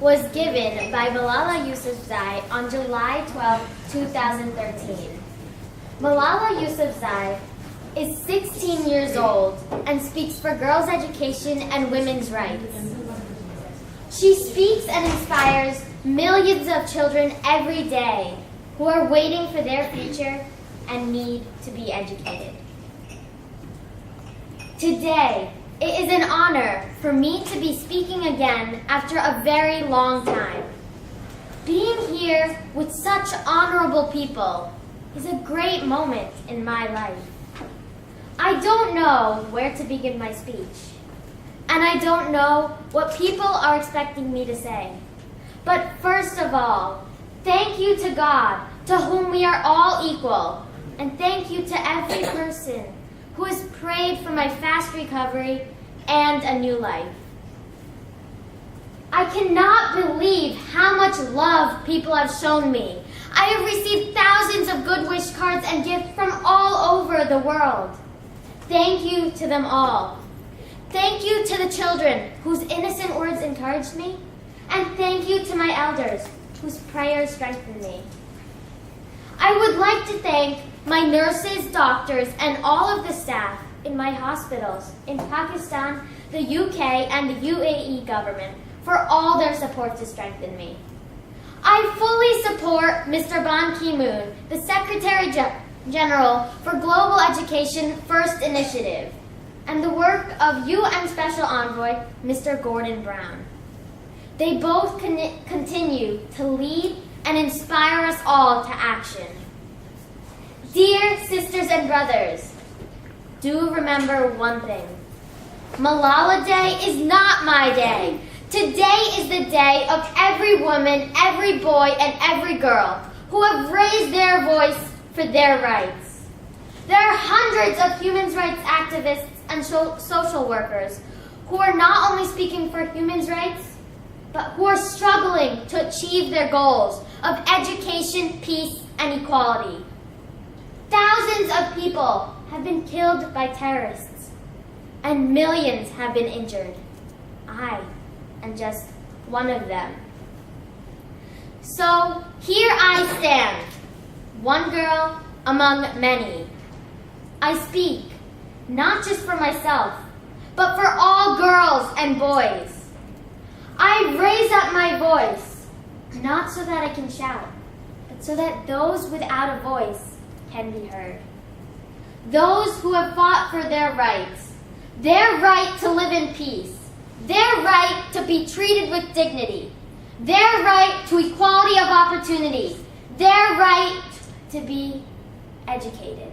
was given by Malala Yousafzai on July 12, 2013. Malala Yousafzai is 16 years old and speaks for girls' education and women's rights. She speaks and inspires millions of children every day who are waiting for their future and need to be educated. Today, it is an honor for me to be speaking again after a very long time. Being here with such honorable people is a great moment in my life. I don't know where to begin my speech, and I don't know what people are expecting me to say. But first of all, thank you to God, to whom we are all equal, and thank you to every person who has prayed for my fast recovery and a new life. I cannot believe how much love people have shown me. I have received thousands of good wish cards and gifts from all over the world. Thank you to them all. Thank you to the children whose innocent words encouraged me, and thank you to my elders whose prayers strengthened me. I would like to thank my nurses, doctors, and all of the staff in my hospitals in Pakistan, the UK, and the UAE government for all their support to strengthen me. I fully support Mr. Ban Ki-moon, the Secretary General for Global Education First Initiative, and the work of UN Special Envoy, Mr. Gordon Brown. They both continue to lead and inspire us all to action. Dear sisters and brothers, do remember one thing. Malala Day is not my day. Today is the day of every woman, every boy, and every girl who have raised their voice for their rights. There are hundreds of human rights activists and social workers who are not only speaking for human rights, but who are struggling to achieve their goals of education, peace, and equality. Thousands of people have been killed by terrorists, and millions have been injured. I am just one of them. So here I stand, one girl among many. I speak, not just for myself, but for all girls and boys. I raise up my voice, not so that I can shout, but so that those without a voice can be heard. Those who have fought for their rights, their right to live in peace, their right to be treated with dignity, their right to equality of opportunity, their right to be educated.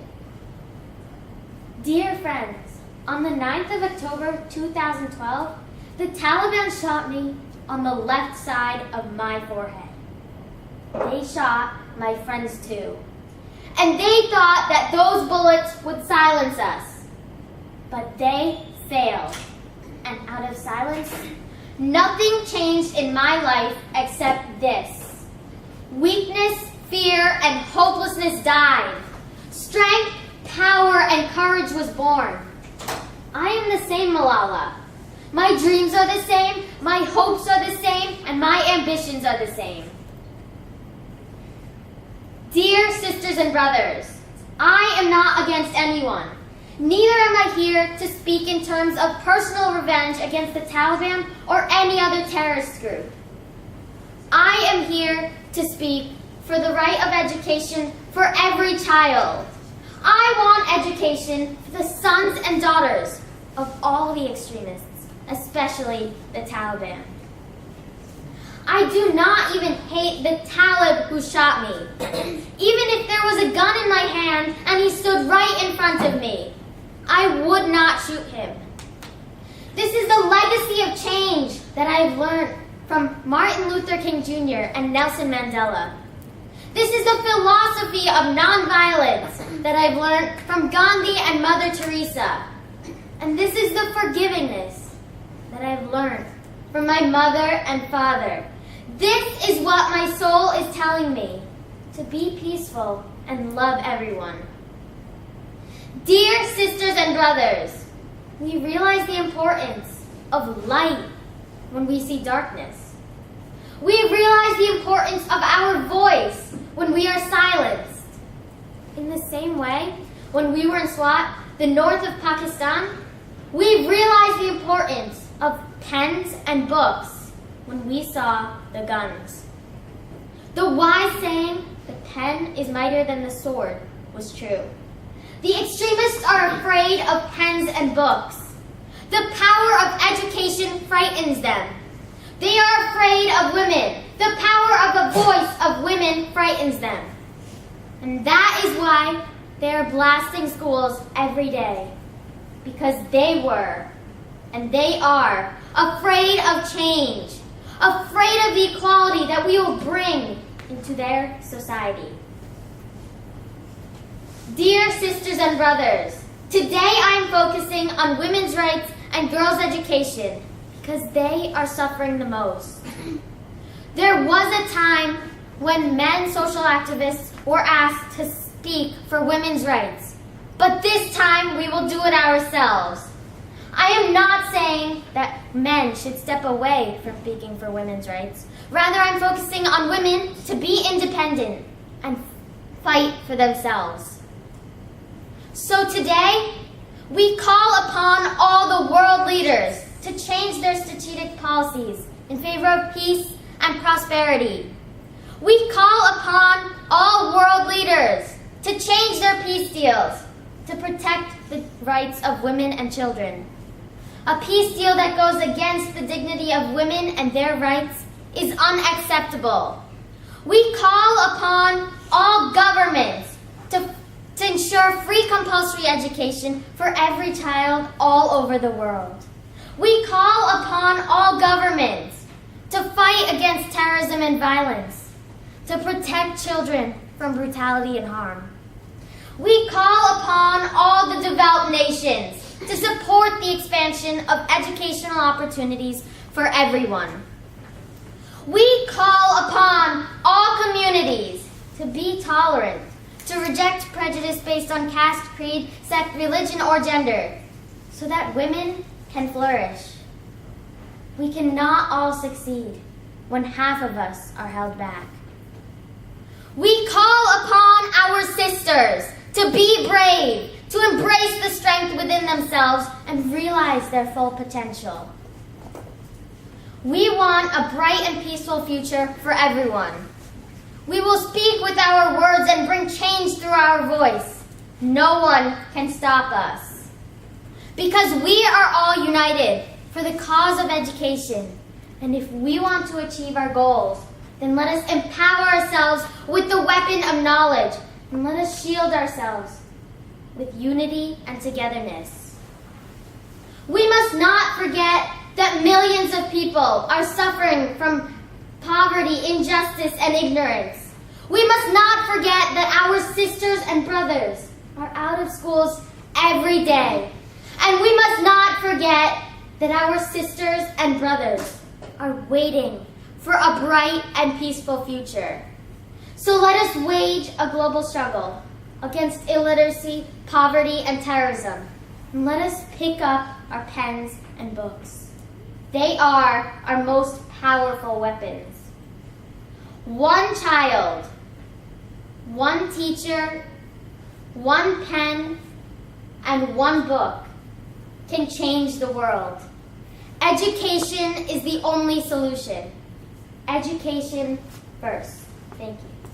Dear friends, on the 9th of October 2012, the Taliban shot me on the left side of my forehead. They shot my friends too. And they thought that those bullets would silence us. But they failed. And out of silence, nothing changed in my life except this. Weakness, fear, and hopelessness died. Strength, power, and courage was born. I am the same Malala. My dreams are the same, my hopes are the same, and my ambitions are the same. Dear sisters and brothers, I am not against anyone. Neither am I here to speak in terms of personal revenge against the Taliban or any other terrorist group. I am here to speak for the right of education for every child. I want education for the sons and daughters of all the extremists, especially the Taliban. I do not even hate the Talib who shot me. Even if there was a gun in my hand and he stood right in front of me, I would not shoot him. This is the legacy of change that I have learned from Martin Luther King Jr. and Nelson Mandela. This is the philosophy of nonviolence that I've learned from Gandhi and Mother Teresa. And this is the forgivingness that I've learned from my mother and father. This is what my soul is telling me, to be peaceful and love everyone. Dear sisters and brothers, we realize the importance of light when we see darkness. We realize the importance of our voice when we are silenced. In the same way, when we were in Swat, the north of Pakistan, we realized the importance of pens and books when we saw the guns. The wise saying, "The pen is mightier than the sword," was true. The extremists are afraid of pens and books. The power of education frightens them. They are afraid of women. The power of the voice of women frightens them. And that is why they are blasting schools every day. Because they were, and they are, afraid of change. Afraid of the equality that we will bring into their society. Dear sisters and brothers, today I am focusing on women's rights and girls' education because they are suffering the most. There was a time when men social activists were asked to speak for women's rights, but this time we will do it ourselves. I am not saying that men should step away from speaking for women's rights. Rather, I'm focusing on women to be independent and fight for themselves. So today, we call upon all the world leaders to change their strategic policies in favor of peace and prosperity. We call upon all world leaders to change their peace deals to protect the rights of women and children. A peace deal that goes against the dignity of women and their rights is unacceptable. We call upon all governments to ensure free compulsory education for every child all over the world. We call upon all governments to fight against terrorism and violence, to protect children from brutality and harm. We call upon all the developed nations to support the expansion of educational opportunities for everyone. We call upon all communities to be tolerant, to reject prejudice based on caste, creed, sect, religion, or gender, so that women can flourish. We cannot all succeed when half of us are held back. We call upon our sisters to be brave, to embrace the strength within themselves and realize their full potential. We want a bright and peaceful future for everyone. We will speak with our words and bring change through our voice. No one can stop us. Because we are all united for the cause of education. And if we want to achieve our goals, then let us empower ourselves with the weapon of knowledge. And let us shield ourselves with unity and togetherness. We must not forget that millions of people are suffering from poverty, injustice, and ignorance. We must not forget that our sisters and brothers are out of schools every day. And we must not forget that our sisters and brothers are waiting for a bright and peaceful future. So let us wage a global struggle against illiteracy, poverty, and terrorism. And let us pick up our pens and books. They are our most powerful weapons. One child, one teacher, one pen, and one book can change the world. Education is the only solution. Education first. Thank you.